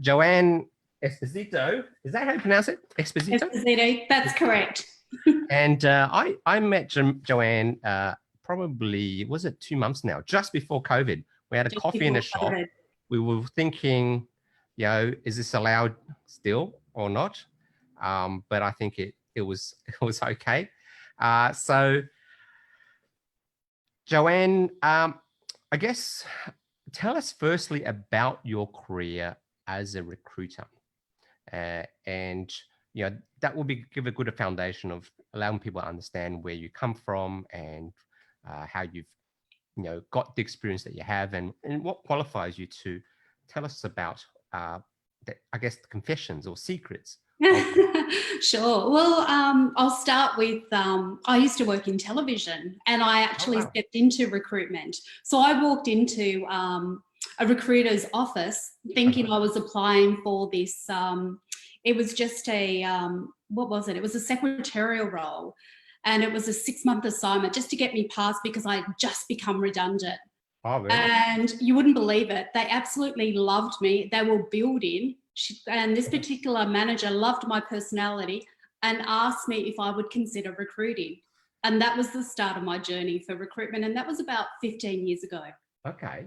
Joanne Esposito. Is that how you pronounce it? Esposito? Esposito, that's correct. And I met Joanne probably, was it 2 months now, just before COVID. We had a coffee in the shop. COVID. We were thinking, is this allowed still or not? But I think it was okay. So Joanne, I guess tell us firstly about your career as a recruiter, and that will give a good foundation of allowing people to understand where you come from and how you've got the experience that you have, and what qualifies you to tell us about I guess the confessions or secrets. Sure. Well, I'll start with, I used to work in television, and I actually stepped into recruitment. So I walked into a recruiter's office thinking I was applying for this. It was just a, what was it? It was a secretarial role, and it was a 6-month assignment just to get me passed because I had just become redundant. Oh, really? And you wouldn't believe it. They absolutely loved me. They were building. And this particular manager loved my personality and asked me if I would consider recruiting. And that was the start of my journey for recruitment. And that was about 15 years ago. Okay.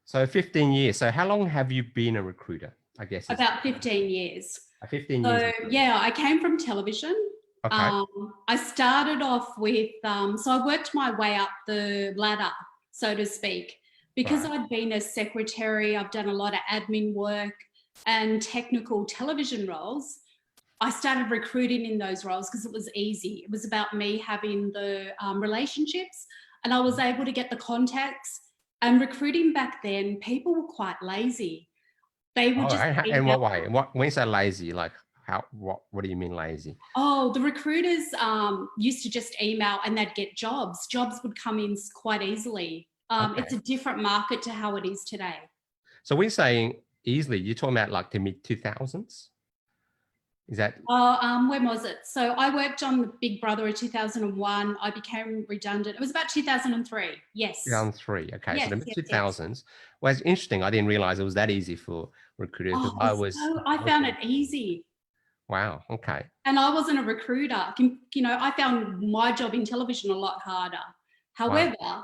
So 15 years. So how long have you been a recruiter, I guess? About 15 years. 15 years. So, yeah, I came from television. Okay. I started off with, so I worked my way up the ladder, so to speak, because I'd been a secretary. I've done a lot of admin work and technical television roles. I started recruiting in those roles because it was easy. It was about me having the relationships, and I was able to get the contacts. And recruiting back then, people were quite lazy. They would just... In what way? When you say lazy, like what do you mean lazy? Oh, the recruiters used to just email and they'd get jobs. Jobs would come in quite easily. It's a different market to how it is today. So when you're saying easily, you're talking about like the mid-2000s? Is that? When was it? So I worked on the Big Brother in 2001. I became redundant. It was about 2003. Yes. 2003. Okay. Yes, so the mid-2000s. Yes. Well, it's interesting. I didn't realize it was that easy for recruiters. I found it easy. Wow. Okay. And I wasn't a recruiter. I found my job in television a lot harder. However,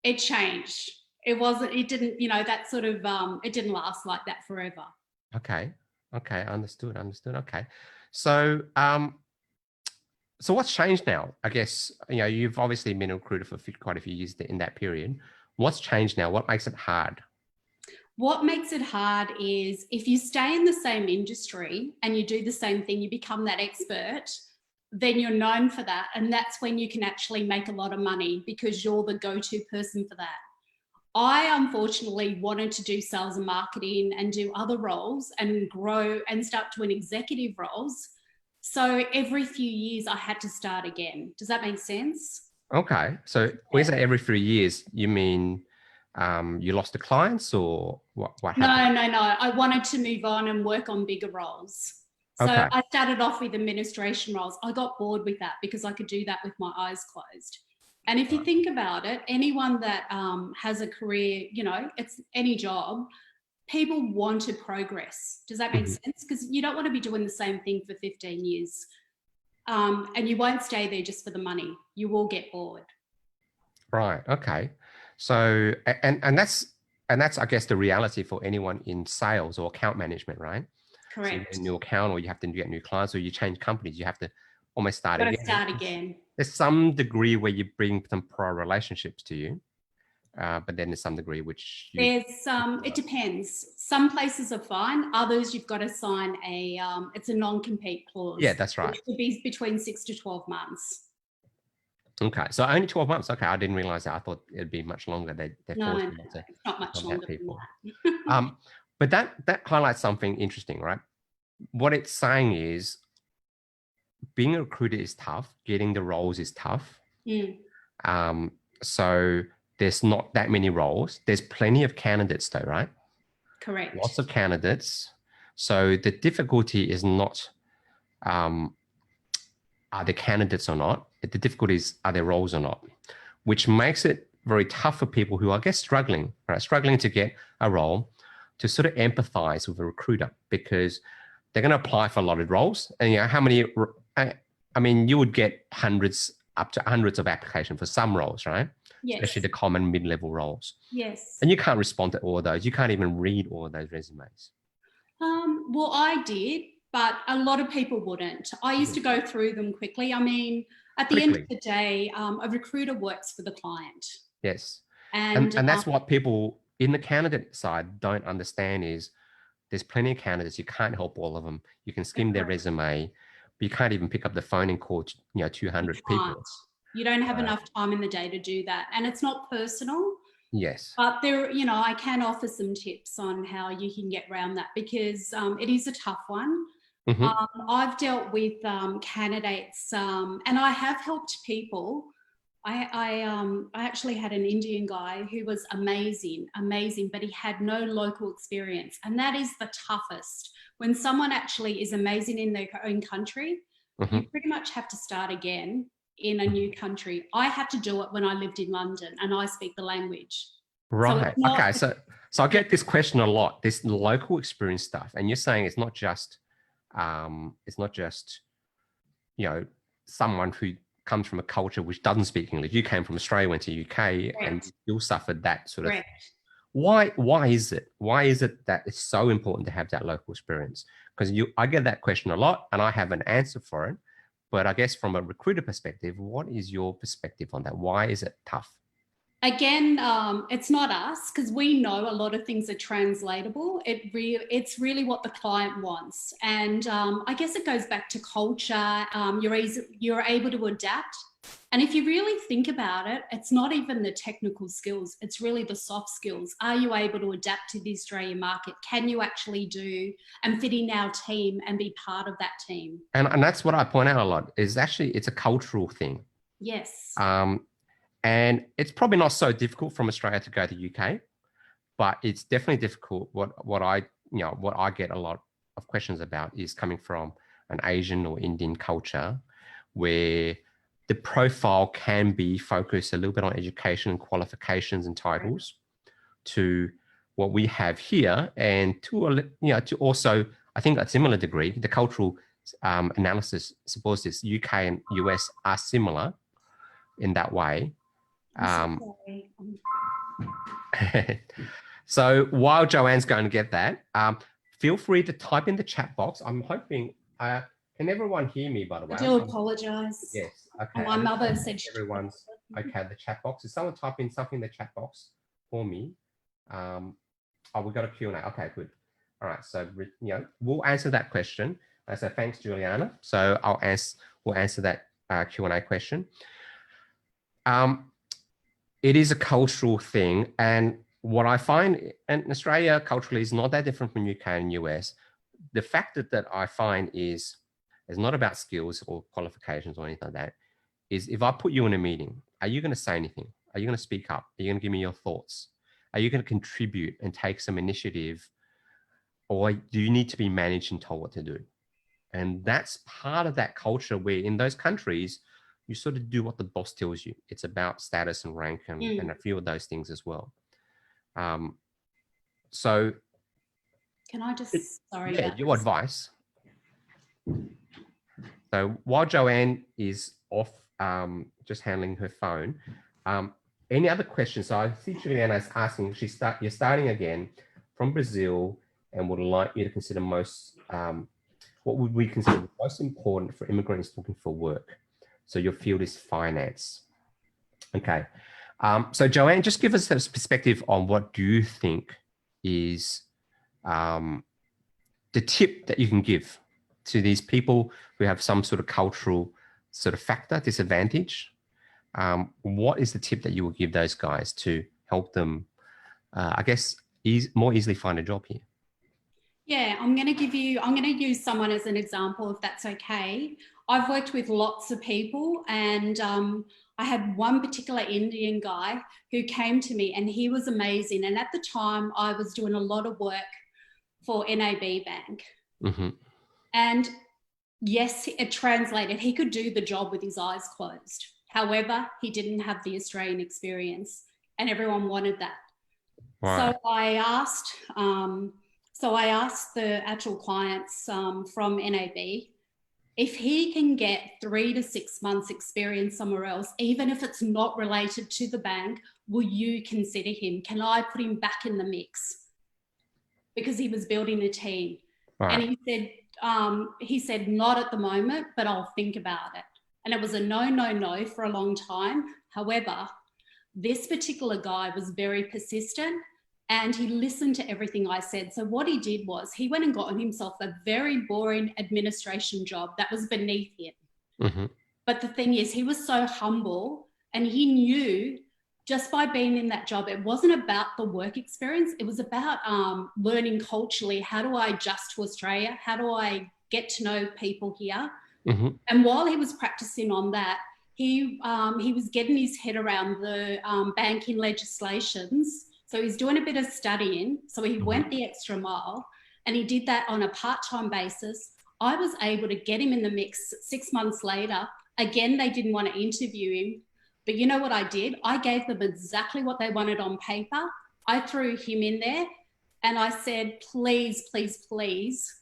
it changed. It didn't last like that forever. Okay. Understood. Okay. So, so what's changed now? I guess, you've obviously been a recruiter for quite a few years in that period. What's changed now? What makes it hard? What makes it hard is if you stay in the same industry and you do the same thing, you become that expert, then you're known for that. And that's when you can actually make a lot of money because you're the go-to person for that. I unfortunately wanted to do sales and marketing and do other roles and grow and start doing executive roles. So every few years I had to start again. Does that make sense? Okay. So when you say every 3 years, you mean you lost the clients or what happened? No. I wanted to move on and work on bigger roles. So I started off with administration roles. I got bored with that because I could do that with my eyes closed. And if you think about it, anyone that has a career, it's any job, people want to progress. Does that make sense? Because you don't want to be doing the same thing for 15 years. And you won't stay there just for the money. You will get bored. Right. Okay. So, and that's, I guess, the reality for anyone in sales or account management, right? Correct. So you get a new account, or you have to get new clients, or you change companies, you have to almost start again. There's some degree where you bring some prior relationships to you, but then there's some degree which it depends. Some places are fine. Others you've got to sign it's a non-compete clause. Yeah, that's right. Which would be between 6 to 12 months. Okay, so only 12 months. Okay, I didn't realize that. I thought it'd be much longer. No, it's not much longer than that. But that highlights something interesting, right? What it's saying is being a recruiter is tough. Getting the roles is tough. So there's not that many roles. There's plenty of candidates though, right? Correct. Lots of candidates. So the difficulty is not are there candidates or not? The difficulty is are there roles or not? Which makes it very tough for people who are, I guess, struggling to get a role. to sort of empathize with a recruiter, because they're going to apply for a lot of roles. And how many, I mean, you would get up to hundreds of applications for some roles, right? Yes. Especially the common mid-level roles. Yes. And you can't respond to all of those. You can't even read all of those resumes. Well, I did, but a lot of people wouldn't. I used to go through them quickly. I mean, at the end of the day, a recruiter works for the client. Yes. And that's what people in the candidate side don't understand, is there's plenty of candidates. You can't help all of them. You can skim their resume, but you can't even pick up the phone and call 200 people. You don't have enough time in the day to do that. And it's not personal. Yes. But there, I can offer some tips on how you can get around that, because it is a tough one. I've dealt with candidates, and I have helped people. I actually had an Indian guy who was amazing, but he had no local experience. And that is the toughest. When someone actually is amazing in their own country, you pretty much have to start again in a new country. I had to do it when I lived in London, and I speak the language. Right. Okay. So I get this question a lot, this local experience stuff. And you're saying it's not just someone who comes from a culture which doesn't speak English. You came from Australia, went to UK, and you suffered that sort of. Why is it? Why is it that it's so important to have that local experience? Because I get that question a lot, and I have an answer for it. But I guess from a recruiter perspective, what is your perspective on that? Why is it tough? Again, it's not us, because we know a lot of things are translatable. It's really what the client wants. And I guess it goes back to culture. You're able to adapt. And if you really think about it, it's not even the technical skills. It's really the soft skills. Are you able to adapt to the Australian market? Can you actually do and fit in our team and be part of that team? And that's what I point out a lot, is actually it's a cultural thing. Yes. And it's probably not so difficult from Australia to go to UK, but it's definitely difficult. What I get a lot of questions about is coming from an Asian or Indian culture, where the profile can be focused a little bit on education and qualifications and titles, to what we have here, and to also, I think, a similar degree, the cultural analysis supports this. UK and US are similar in that way. So while Joanne's going to get that, feel free to type in the chat box. I'm hoping, can everyone hear me, by the way? I do apologize. Yes. Okay. My mother said everyone's okay. The chat box. Is someone type in something in the chat box for me? We've got a Q&A. Okay, good. All right. So, we'll answer that question. So thanks, Juliana. So we'll answer that Q&A question. It is a cultural thing, and what I find in Australia culturally is not that different from UK and US. The factor that I find is not about skills or qualifications or anything like that, is if I put you in a meeting, are you going to say anything? Are you going to speak up? Are you going to give me your thoughts? Are you going to contribute and take some initiative? Or do you need to be managed and told what to do? And that's part of that culture, where in those countries, you sort of do what the boss tells you. It's about status and rank and a few of those things as well. So can I just, your advice. So while Joanne is off just handling her phone, any other questions? So I see Juliana is asking, you're starting again from Brazil and would like you to consider what would we consider most important for immigrants looking for work? So your field is finance. Okay. So Joanne, just give us a perspective on what do you think is the tip that you can give to these people who have some sort of cultural sort of factor, disadvantage. What is the tip that you will give those guys to help them, I guess, more easily find a job here? Yeah, I'm going to use someone as an example, if that's okay. I've worked with lots of people, and I had one particular Indian guy who came to me, and he was amazing. And at the time, I was doing a lot of work for NAB Bank. And yes, it translated. He could do the job with his eyes closed. However, he didn't have the Australian experience, and everyone wanted that. Right. So I asked the actual clients from NAB if he can get 3 to 6 months experience somewhere else, even if it's not related to the bank, will you consider him? Can I put him back in the mix? Because he was building a team. And Right. he said, not at the moment, but I'll think about it. And it was a no, no, no for a long time. However, this particular guy was very persistent and he listened to everything I said. So what he did was he went and got himself a very boring administration job that was beneath him. Mm-hmm. But the thing is, he was so humble and he knew just by being in that job, it wasn't about the work experience. It was about learning culturally. How do I adjust to Australia? How do I get to know people here? Mm-hmm. And while he was practicing on that, he was getting his head around the banking legislations. So he's doing a bit of studying. So he went the extra mile and he did that on a part-time basis. I was able to get him in the mix 6 months later. Again, they didn't want to interview him. But you know what I did? I gave them exactly what they wanted on paper. I threw him in there and I said, please, please, please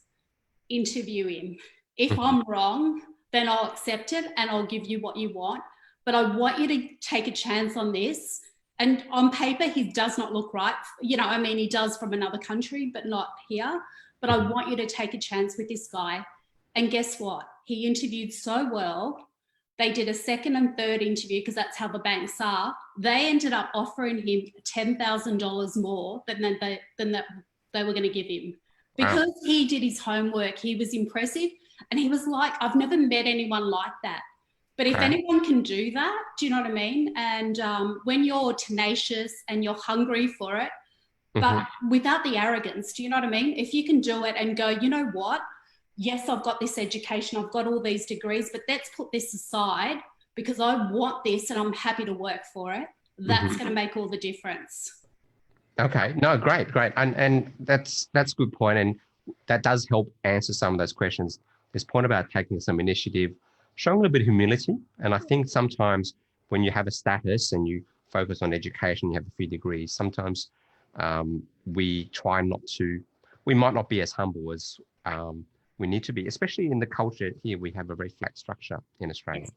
interview him. If I'm wrong, then I'll accept it and I'll give you what you want. But I want you to take a chance on this. And on paper, he does not look right. You know, I mean, he does from another country, but not here. But I want you to take a chance with this guy. And guess what? He interviewed so well. They did a second and third interview because that's how the banks are. They ended up offering him $10,000 more than they were going to give him. Because he did his homework, he was impressive. And he was like, I've never met anyone like that. But if anyone can do that, do you know what I mean? And when you're tenacious and you're hungry for it, but without the arrogance, do you know what I mean? If you can do it and go, you know what? Yes, I've got this education, I've got all these degrees, but let's put this aside because I want this and I'm happy to work for it. That's going to make all the difference. Okay. No, great, great. And that's a good point. And that does help answer some of those questions. This point about taking some initiative, showing a little bit of humility. And I think sometimes when you have a status and you focus on education, you have a few degrees, sometimes we might not be as humble as we need to be, especially in the culture here. We have a very flat structure in Australia.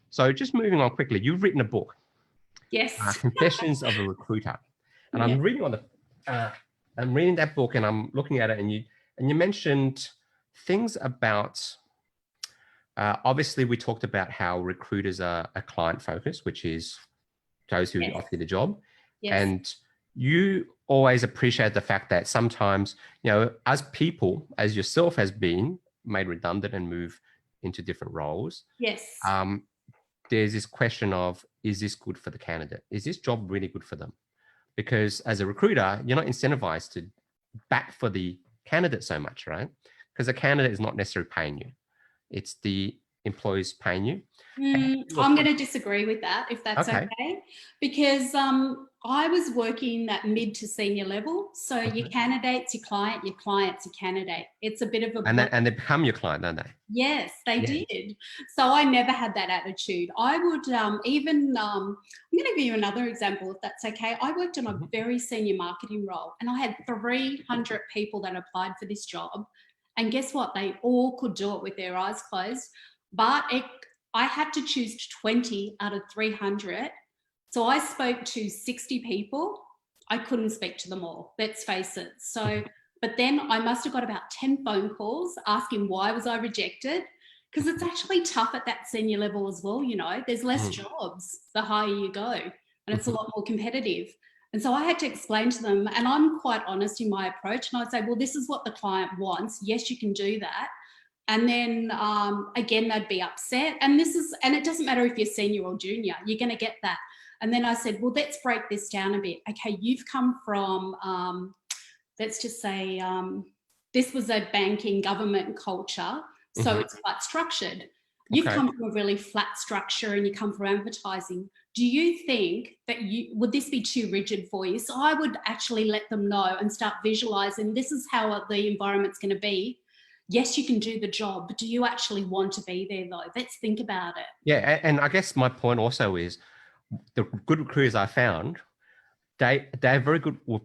So just moving on quickly, you've written a book. Yes. Confessions of a Recruiter. And I'm reading I'm reading that book and I'm looking at it and you mentioned things about, obviously we talked about how recruiters are client focused, which is those who offer you the job. Yes. And you always appreciate the fact that sometimes, you know, as people, as yourself has been made redundant and move into different roles. Yes. There's this question of, is this good for the candidate? Is this job really good for them? Because as a recruiter, you're not incentivized to back for the candidate so much, right? Because the candidate is not necessarily paying you. It's the employees paying you. I'm going to disagree with that, if that's okay. Because I was working at mid to senior level. So your candidate's your client, your client's your candidate. It's a bit of a... And they become your client, don't they? Yes, they did. So I never had that attitude. I would I'm going to give you another example, if that's okay. I worked on a very senior marketing role and I had 300 people that applied for this job. And guess what? They all could do it with their eyes closed. But I had to choose 20 out of 300. So I spoke to 60 people. I couldn't speak to them all, let's face it. So, but then I must have got about 10 phone calls asking why was I rejected? Because it's actually tough at that senior level as well, you know. There's less jobs the higher you go, and it's a lot more competitive. And so I had to explain to them, and I'm quite honest in my approach, and I'd say, well, this is what the client wants. Yes, you can do that. And then again, they'd be upset. And it doesn't matter if you're senior or junior, you're going to get that. And then I said, well, let's break this down a bit. Okay, you've come from, let's just say, this was a banking government culture. So it's quite structured. You've come from a really flat structure and you come from advertising. Do you think that would this be too rigid for you? So I would actually let them know and start visualizing this is how the environment's going to be. Yes, you can do the job, but do you actually want to be there though? Let's think about it. Yeah, and I guess my point also is the good recruiters I found, they're very good with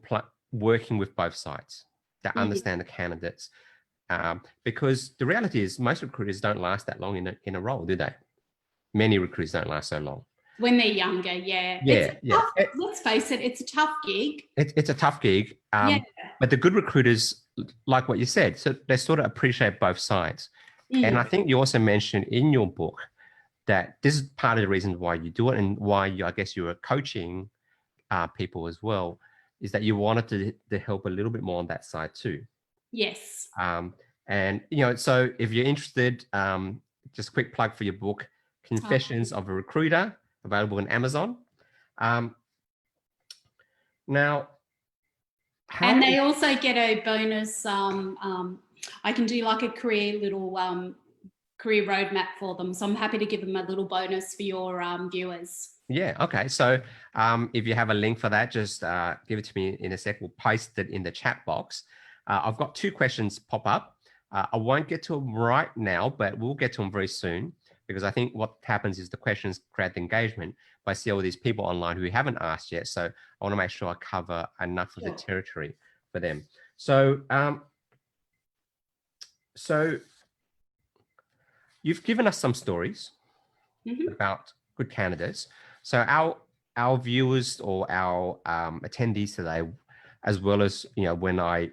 working with both sides. They Mm. understand the candidates, because the reality is most recruiters don't last that long in a role, do they? Many recruiters don't last so long. When they're younger, yeah. Yeah, yeah. Let's face it, it's a tough gig. It's a tough gig. Yeah. But the good recruiters, like what you said, so they sort of appreciate both sides. And I think you also mentioned in your book that this is part of the reason why you do it, and why I guess you were coaching people as well, is that you wanted to help a little bit more on that side too. Yes. And so if you're interested, just a quick plug for your book, Confessions of a Recruiter, available on Amazon. Now, and they also get a bonus. I can do like a career roadmap for them. So I'm happy to give them a little bonus for your viewers. Yeah. Okay. So if you have a link for that, just give it to me in a sec. We'll paste it in the chat box. I've got 2 questions pop up. I won't get to them right now, but we'll get to them very soon, because I think what happens is the questions create engagement. But I see all these people online who haven't asked yet. So I want to make sure I cover enough of the territory for them. So, so you've given us some stories about good candidates. So our viewers or our attendees today, as well as when I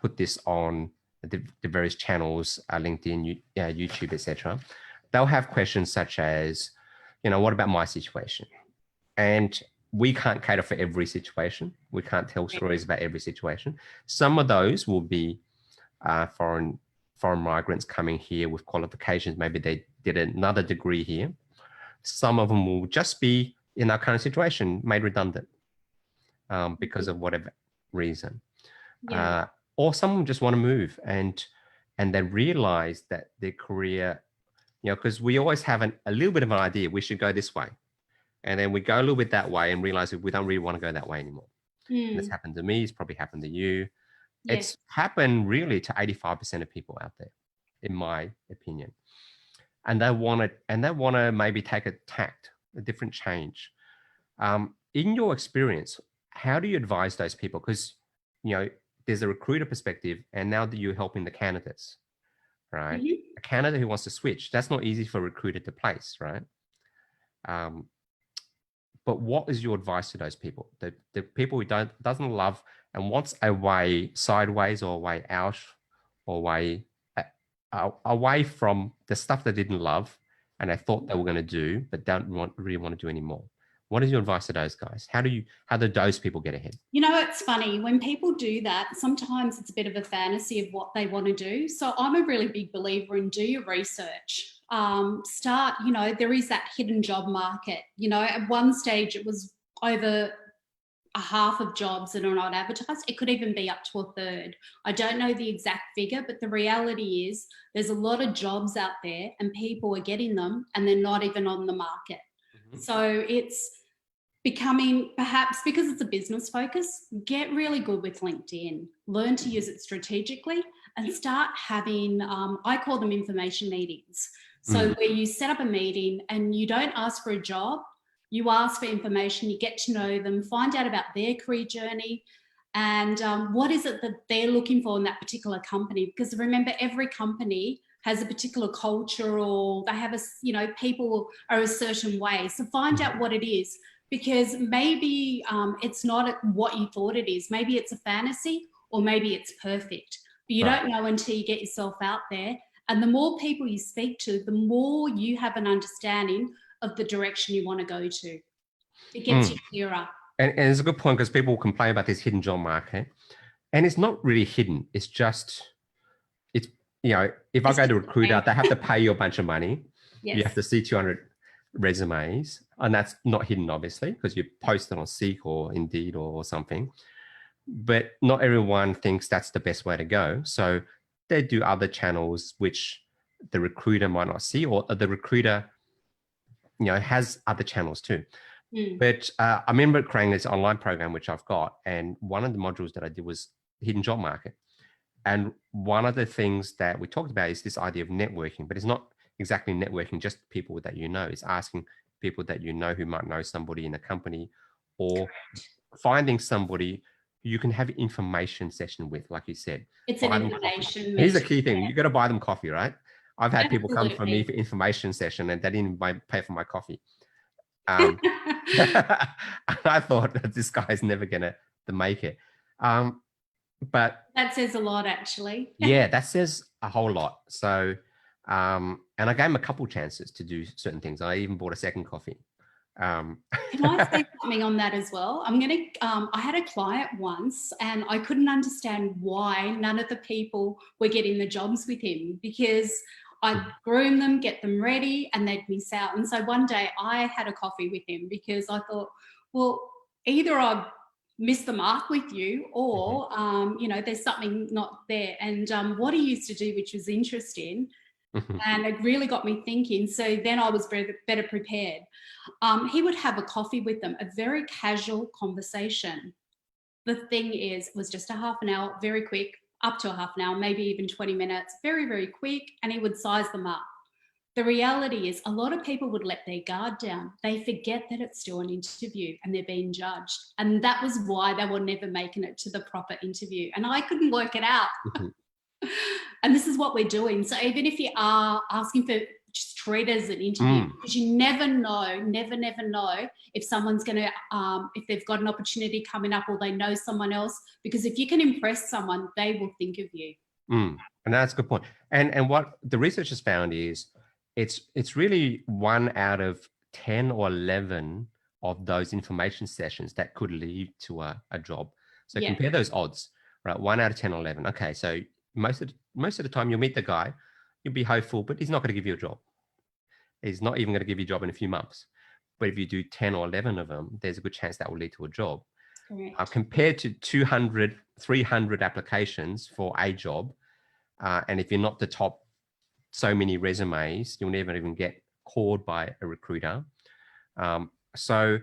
put this on the various channels, LinkedIn, YouTube, etc., they'll have questions such as, what about my situation? And we can't cater for every situation. We can't tell stories about every situation. Some of those will be foreign migrants coming here with qualifications. Maybe they did another degree here. Some of them will just be in our current situation, made redundant because of whatever reason. Yeah. Or some just want to move and they realize that their career, because we always have a little bit of an idea, we should go this way. And then we go a little bit that way and realize that we don't really want to go that way anymore. And it's happened to me. It's probably happened to you. Yes. It's happened really to 85% of people out there, in my opinion. And they want to maybe take a different change. In your experience, how do you advise those people? Because, there's a recruiter perspective, and now that you're helping the candidates, right? A candidate who wants to switch, that's not easy for a recruiter to place, right? But what is your advice to those people? The people who doesn't love and wants a way sideways or a way out or away from the stuff they didn't love and they thought they were going to do, but don't really want to do anymore. What is your advice to those guys? How do those people get ahead? It's funny when people do that, sometimes it's a bit of a fantasy of what they want to do. So I'm a really big believer in do your research. Start, there is that hidden job market. At one stage it was over a half of jobs that are not advertised. It could even be up to a third. I don't know the exact figure, but the reality is there's a lot of jobs out there and people are getting them and they're not even on the market. So it's becoming, perhaps because it's a business focus, get really good with LinkedIn, learn to use it strategically and start having, I call them information meetings. So where you set up a meeting and you don't ask for a job, you ask for information, you get to know them, find out about their career journey and what is it that they're looking for in that particular company. Because remember, every company has a particular culture or they have people are a certain way. So find out what it is, because maybe it's not what you thought it is. Maybe it's a fantasy or maybe it's perfect. But you don't know until you get yourself out there. And the more people you speak to, the more you have an understanding of the direction you want to go to. It gets you clearer. And it's a good point, because people complain about this hidden job market. And it's not really hidden. It's just, if I go to a recruiter, they have to pay you a bunch of money. Yes. You have to see 200 resumes. And that's not hidden, obviously, because you post it on Seek or Indeed or something. But not everyone thinks that's the best way to go. So they do other channels which the recruiter might not see, or the recruiter, has other channels too. But I remember creating this online program, which I've got. And one of the modules that I did was hidden job market. And one of the things that we talked about is this idea of networking, but it's not exactly networking, just people that It's asking people that who might know somebody in a company or finding somebody who you can have an information session with, like you said. It's an Buy them coffee. information Here's the meeting. key thing. You got to buy them coffee, right? I've had people come for me Absolutely. for information session and they didn't pay for my coffee. And I thought that this guy's never gonna make it. But That says a lot, actually. yeah, that says a whole lot. So, and I gave him a couple chances to do certain things. I even bought a second coffee. Can I say something on that as well? I had a client once and I couldn't understand why none of the people were getting the jobs with him, because I'd groom them, get them ready, and they'd miss out. And so one day I had a coffee with him because I thought, well, either I've missed the mark with you or, there's something not there. And what he used to do, which was interesting, and it really got me thinking. So then I was better prepared. He would have a coffee with them, a very casual conversation. The thing is, it was just a half an hour, very quick, up to a half an hour, maybe even 20 minutes, very, very quick, and he would size them up. The reality is a lot of people would let their guard down. They forget that it's still an interview and they're being judged. And that was why they were never making it to the proper interview. And I couldn't work it out. And this is what we're doing. So even if you are asking for, just treat it as an interview, because you never know if someone's going to, if they've got an opportunity coming up or they know someone else, because if you can impress someone, they will think of you. And that's a good point. And what the research has found is it's really 1 out of 10 or 11 of those information sessions that could lead to a job. So compare those odds, right? 1 out of 10 or 11. Okay, so most of the time you'll meet the guy, you'll be hopeful, but he's not going to give you a job. He's not even going to give you a job in a few months. But if you do 10 or 11 of them, there's a good chance that will lead to a job. Compared to 200, 300 applications for a job, and if you're not the top so many resumes, you'll never even get called by a recruiter. So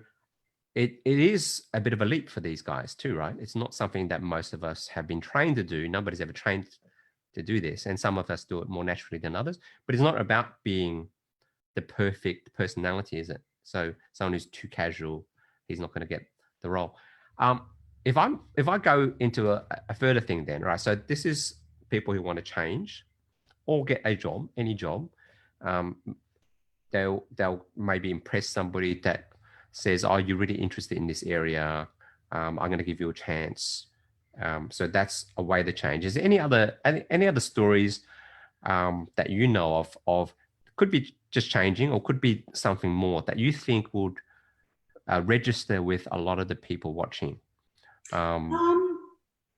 it is a bit of a leap for these guys too, right? It's not something that most of us have been trained to do. Nobody's ever trained to do this. And some of us do it more naturally than others, but it's not about being the perfect personality, is it? So someone who's too casual, he's not going to get the role. If I go into a further thing then, right? So this is people who want to change or get a job, any job. They'll maybe impress somebody that says, "Oh, you're really interested in this area. I'm going to give you a chance." So that's a way to change. Is there any other stories that you know of could be just changing or could be something more that you think would register with a lot of the people watching?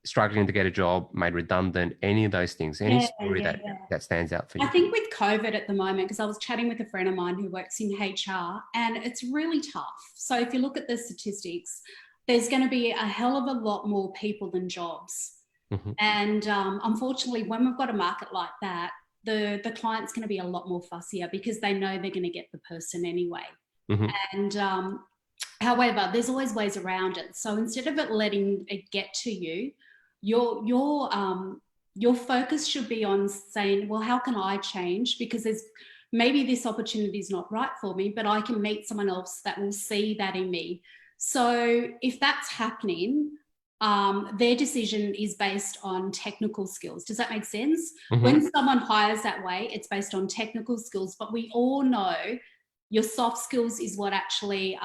Struggling to get a job, made redundant, any of those things, any story that stands out for you? I think with COVID at the moment, because I was chatting with a friend of mine who works in HR, and it's really tough. So if you look at the statistics, there's going to be a hell of a lot more people than jobs. And unfortunately, when we've got a market like that, the client's going to be a lot more fussier because they know they're going to get the person anyway. And however, there's always ways around it. So instead of it letting it get to you, your focus should be on saying, well, how can I change? Because maybe this opportunity is not right for me, but I can meet someone else that will see that in me. So if that's happening, their decision is based on technical skills. Does that make sense? When someone hires that way, it's based on technical skills, but we all know your soft skills is what actually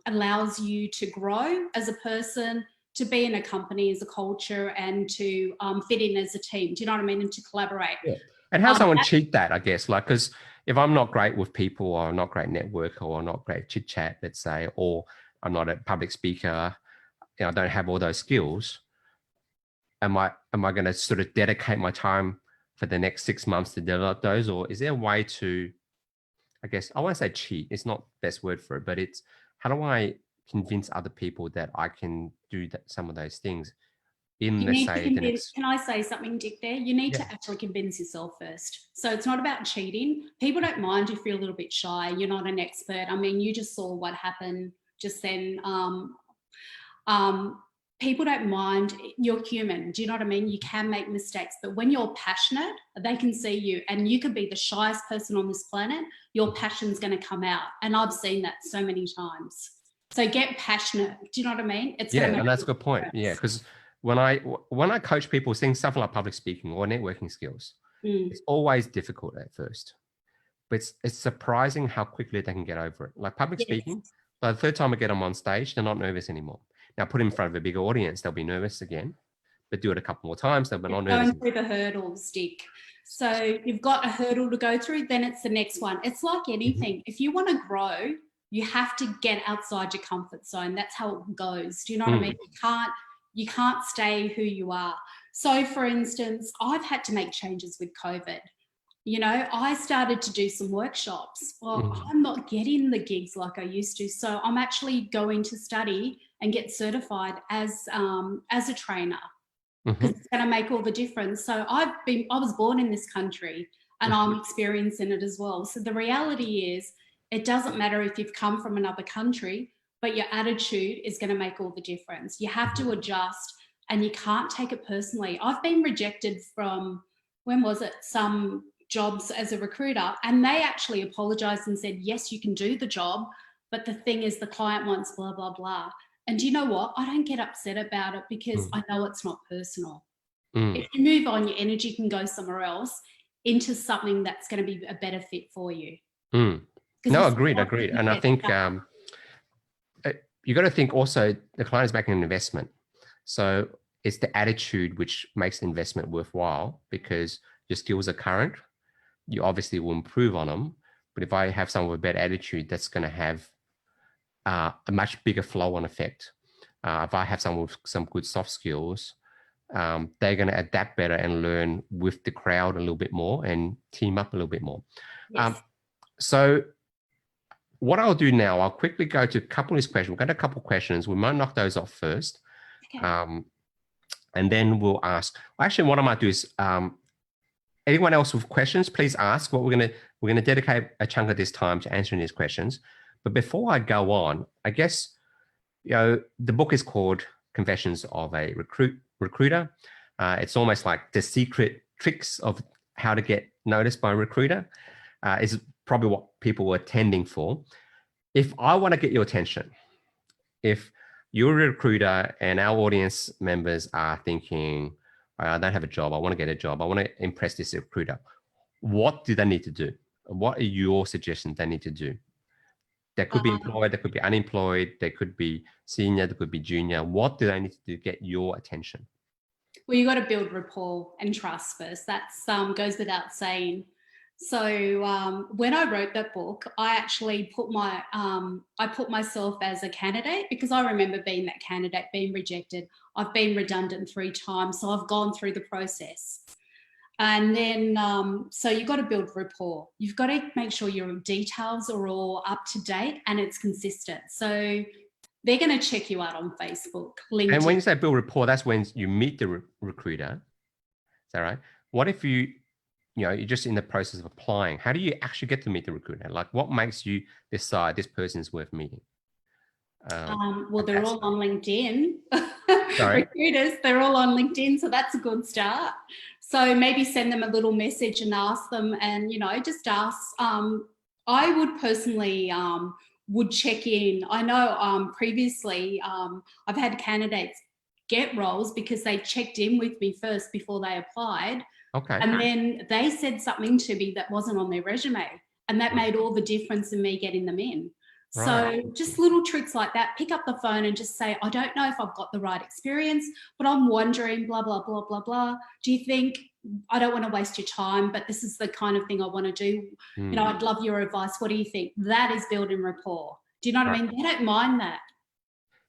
allows you to grow as a person, to be in a company as a culture, and to fit in as a team. Do you know what I mean? And to collaborate. Yeah. And how someone cheat that, I guess, like, because if I'm not great with people, or I'm not great networker, or not great chit chat, let's say, or I'm not a public speaker, I don't have all those skills. Am I going to sort of dedicate my time for the next 6 months to develop those? Or is there a way to, I guess, I want to say cheat, it's not the best word for it, but it's how do I convince other people that I can do some of those things in, let's say, the next... Can I say something, Dick, there? You need to actually convince yourself first. So it's not about cheating. People don't mind if you're a little bit shy. You're not an expert. I mean, you just saw what happened just then. People don't mind. You're human. Do you know what I mean? You can make mistakes, but when you're passionate, they can see you, and you could be the shyest person on this planet. Your passion's going to come out. And I've seen that so many times. So get passionate. Do you know what I mean? It's Yeah, going to and make that's a a good point. Yeah, difference. because when I coach people saying stuff like public speaking or networking skills, Mm. it's always difficult at first, but it's surprising how quickly they can get over it. Like public Yes. speaking, by the third time I get them on stage, they're not nervous anymore. Now put them in front of a bigger audience, they'll be nervous again, but do it a couple more times, they'll be It's not nervous going anymore. through the hurdles, Dick. So you've got a hurdle to go through, then it's the next one. It's like anything. If you want to grow, you have to get outside your comfort zone. That's how it goes. Do you know what I mean? You can't stay who you are. So for instance, I've had to make changes with COVID. You know, I started to do some workshops. Well, I'm not getting the gigs like I used to. So I'm actually going to study and get certified as a trainer, because it's going to make all the difference. So I was born in this country and I'm experiencing it as well. So the reality is, it doesn't matter if you've come from another country, but your attitude is going to make all the difference. You have to adjust and you can't take it personally. I've been rejected from, when was it, some jobs as a recruiter, and they actually apologized and said, yes, you can do the job, but the thing is the client wants blah, blah, blah. And do you know what? I don't get upset about it because I know it's not personal. If you move on, your energy can go somewhere else into something that's going to be a better fit for you. No, agreed. And I think you got to think also the client is making an investment. So it's the attitude which makes the investment worthwhile, because your skills are current. You obviously will improve on them. But if I have someone with a bad attitude, that's going to have a much bigger flow-on effect. If I have someone with some good soft skills, they're going to adapt better and learn with the crowd a little bit more and team up a little bit more. Yes. So what I'll do now, I'll quickly go to a couple of these questions. We've got a couple of questions. We might knock those off first. Okay. And then we'll ask. Actually, what I might do is, anyone else with questions, please ask. What we're gonna dedicate a chunk of this time to answering these questions. But before I go on, I guess, the book is called Confessions of a Recruiter. It's almost like the secret tricks of how to get noticed by a recruiter. Is probably what people were tending for. If I want to get your attention, if you're a recruiter and our audience members are thinking, I don't have a job, I want to get a job, I want to impress this recruiter, what do they need to do? What are your suggestions they need to do? They could be employed, they could be unemployed, they could be senior, they could be junior. What do they need to do to get your attention? Well, you got to build rapport and trust first. That's goes without saying. So when I wrote that book, I actually put myself as a candidate, because I remember being that candidate, being rejected. I've been redundant 3 times, so I've gone through the process. And then, so you've got to build rapport. You've got to make sure your details are all up to date and it's consistent. So they're going to check you out on Facebook, LinkedIn. And when you say build rapport, that's when you meet the recruiter. Is that right? What if you're just in the process of applying? How do you actually get to meet the recruiter? Like, what makes you decide this person is worth meeting? Well, they're all on LinkedIn. Sorry? Recruiters, they're all on LinkedIn, so that's a good start. So maybe send them a little message and ask them, and just ask. I would personally would check in. I know previously I've had candidates get roles because they checked in with me first before they applied. Okay. And then they said something to me that wasn't on their resume, and that made all the difference in me getting them in. Right. So just little tricks like that. Pick up the phone and just say, I don't know if I've got the right experience, but I'm wondering, blah, blah, blah, blah, blah. Do you think, I don't want to waste your time, but this is the kind of thing I want to do. I'd love your advice. What do you think? That is building rapport. Do you know what I mean? They don't mind that.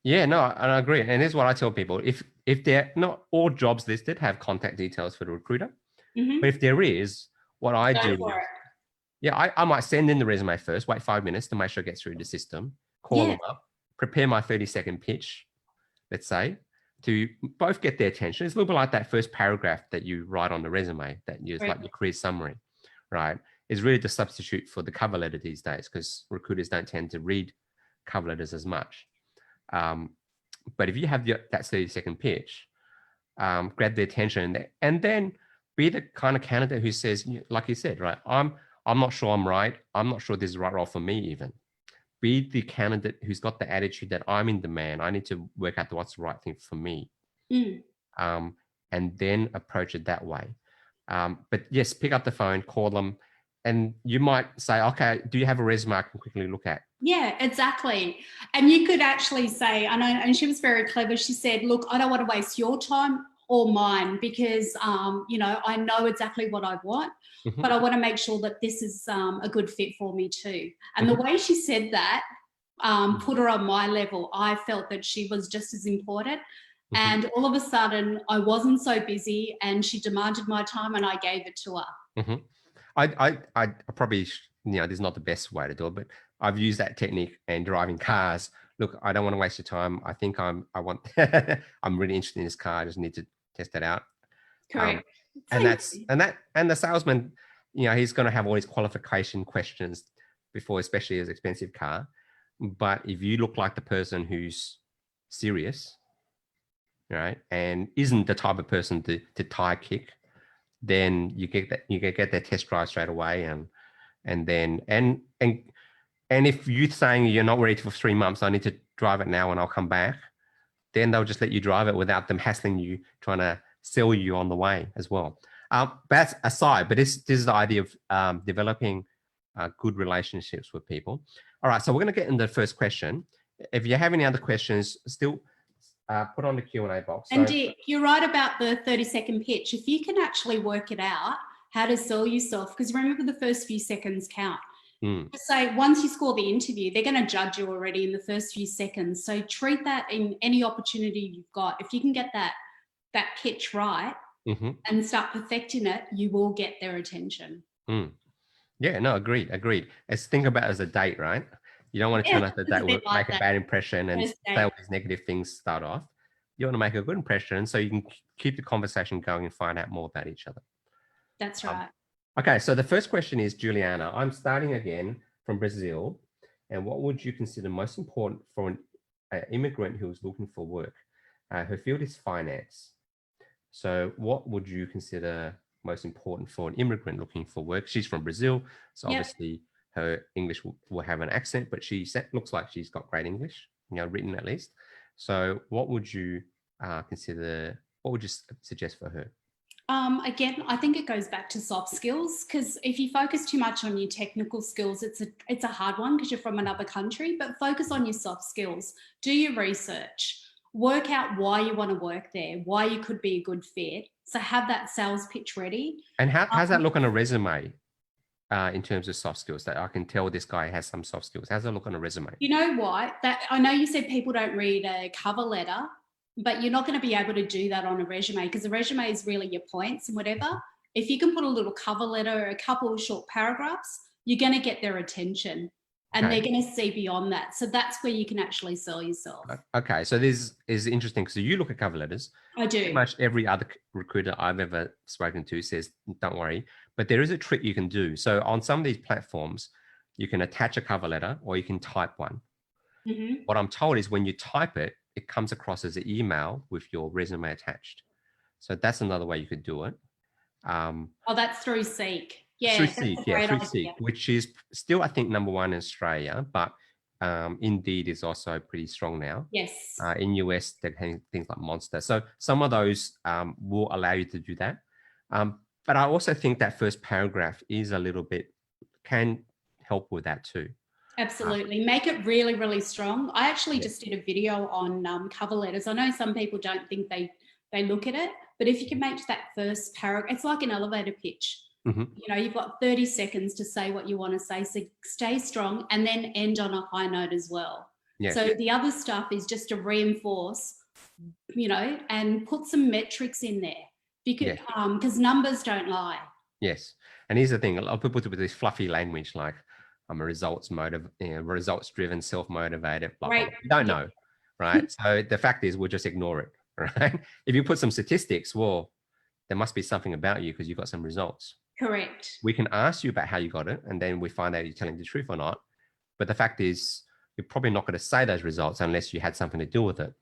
Yeah, no, I agree. And here's what I tell people. If they're not all jobs listed have contact details for the recruiter, but if there is, what I do, I might send in the resume first, wait 5 minutes to make sure it gets through the system, call them up, prepare my 30-second pitch, let's say, to both get their attention. It's a little bit like that first paragraph that you write on the resume, that is like your career summary, right? Is really the substitute for the cover letter these days, because recruiters don't tend to read cover letters as much. But if you have that 30-second pitch, grab their attention, and then be the kind of candidate who says, like you said, right, I'm not sure I'm right. I'm not sure this is the right role for me even. be the candidate who's got the attitude that I'm in demand. I need to work out what's the right thing for me. And then approach it that way. But yes, pick up the phone, call them, and you might say, okay, do you have a resume I can quickly look at? Yeah, exactly. And you could actually say, I know, and she was very clever. She said, look, I don't want to waste your time or mine because, you know, I know exactly what I want, but I want to make sure that this is a good fit for me too. And the way she said that put her on my level. I felt that she was just as important. And all of a sudden, I wasn't so busy and she demanded my time and I gave it to her. I probably, you know, this is not the best way to do it, but I've used that technique in driving cars. Look, I don't want to waste your time. I think I'm really interested in this car. I just need to test it out. Correct. And the salesman, you know, he's going to have all his qualification questions before, especially his expensive car. But if you look like the person who's serious, right, and isn't the type of person to tire kick, then you get that test drive straight away, and if you're saying you're not ready for 3 months, I need to drive it now and I'll come back, then they'll just let you drive it without them hassling you, trying to sell you on the way as well. That's aside, but this is the idea of developing good relationships with people. All right, so we're going to get into the first question. If you have any other questions, still put on the Q&A box. And Dick, you're right about the 30-second pitch. If you can actually work it out, how to sell yourself, because remember the first few seconds count. Say once you score the interview, they're going to judge you already in the first few seconds. So treat that in any opportunity you've got. If you can get that pitch right and start perfecting it, you will get their attention. Yeah, no, agreed. Let's think about it as a date, right? You don't want to turn out the date will make a bad impression and say all these negative things start off. You want to make a good impression so you can keep the conversation going and find out more about each other. That's right. Okay, so the first question is, Juliana, I'm starting again from Brazil. And what would you consider most important for an immigrant who is looking for work? Her field is finance. So what would you consider most important for an immigrant looking for work? She's from Brazil, so obviously her English will have an accent, but she looks like she's got great English, you know, written at least. So what would you consider, what would you suggest for her? Again, I think it goes back to soft skills, because if you focus too much on your technical skills, it's a hard one because you're from another country, but focus on your soft skills. Do your research. Work out why you want to work there, why you could be a good fit. So have that sales pitch ready. And how's that look on a resume in terms of soft skills, that I can tell this guy has some soft skills? How's that look on a resume? You know what? I know you said people don't read a cover letter, but you're not going to be able to do that on a resume, because a resume is really your points and whatever. If you can put a little cover letter or a couple of short paragraphs, you're going to get their attention. And they're going to see beyond that. So that's where you can actually sell yourself. Okay. So this is interesting, because you look at cover letters. I do. Pretty much every other recruiter I've ever spoken to says, don't worry. But there is a trick you can do. So on some of these platforms, you can attach a cover letter or you can type one. What I'm told is when you type it, it comes across as an email with your resume attached. So that's another way you could do it. That's through Seek. Yeah, through Seek, which is still, I think, #1 in Australia, but Indeed is also pretty strong now. Yes. In US, they're having things like Monster. So some of those will allow you to do that. But I also think that first paragraph is a little bit, can help with that too. Absolutely. Make it really, really strong. I actually just did a video on cover letters. I know some people don't think they look at it, but if you can make that first paragraph, it's like an elevator pitch. You know, you've got 30 seconds to say what you want to say. So stay strong and then end on a high note as well. So the other stuff is just to reinforce, you know, and put some metrics in there, because numbers don't lie. Yes. And here's the thing, a lot of people do this fluffy language, like I'm a results-driven, self-motivated, blah, blah, blah. You don't know, right? So the fact is, we'll just ignore it, right? If you put some statistics, well, there must be something about you because you've got some results. Correct. We can ask you about how you got it, and then we find out you're telling the truth or not. But the fact is, you're probably not going to say those results unless you had something to do with it.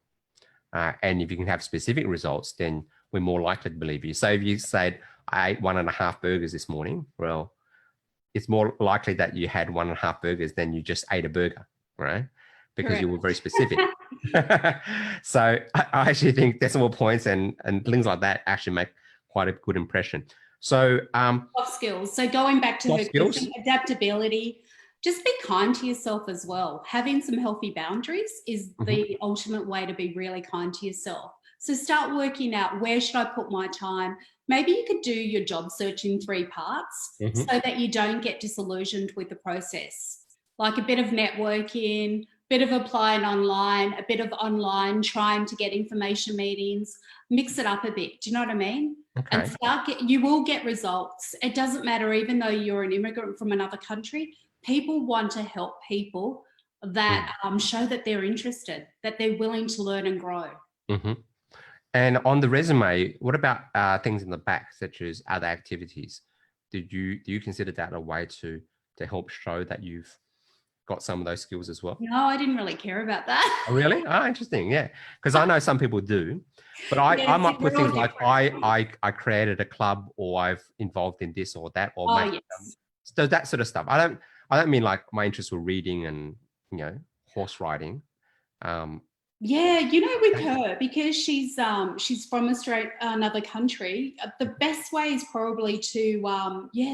And if you can have specific results, then we're more likely to believe you. So if you said, I ate 1.5 burgers this morning, well, it's more likely that you had 1.5 burgers than you just ate a burger. right? Because you Correct. were very specific. So I actually think decimal points and things like that actually make quite a good impression. So Soft skills. So going back to soft her skills. question, adaptability, just be kind to yourself as well. Having some healthy boundaries is the ultimate way to be really kind to yourself. So start working out, where should I put my time? Maybe you could do your job search in 3 parts so that you don't get disillusioned with the process. Like a bit of networking, bit of applying online, a bit of online trying to get information meetings, mix it up a bit. Do you know what I mean? Okay. And you will get results. It doesn't matter, even though you're an immigrant from another country, people want to help people that show that they're interested, that they're willing to learn and grow. And on the resume, what about things in the back, such as other activities? Do you consider that a way to help show that you've got some of those skills as well? No, I didn't really care about that. Oh, really? Oh, interesting. Yeah, because I know some people do, but I might put things like I created a club, or I've involved in this or that, or maybe so that sort of stuff. I don't mean like my interests were reading and horse riding. Yeah, you know, with her, because she's from Australia, another country, the best way is probably to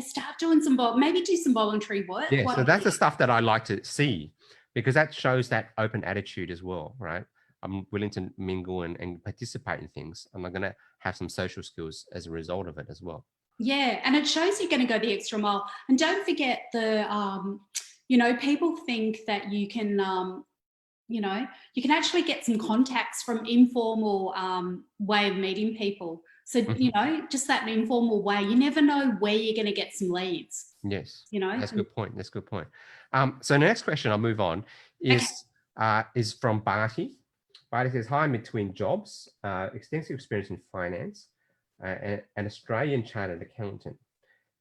start doing maybe do some voluntary work. Yeah, so that's the stuff that I like to see, because that shows that open attitude as well, right? I'm willing to mingle and participate in things. And I'm going to have some social skills as a result of it as well. Yeah, and it shows you're going to go the extra mile. And don't forget people think that you can, you can actually get some contacts from informal way of meeting people. So, just that informal way, you never know where you're going to get some leads. Yes, that's a good point. That's a good point. So the next question, I'll move on, is from Barty. Barty says, hi, I'm between jobs, extensive experience in finance, an Australian chartered accountant,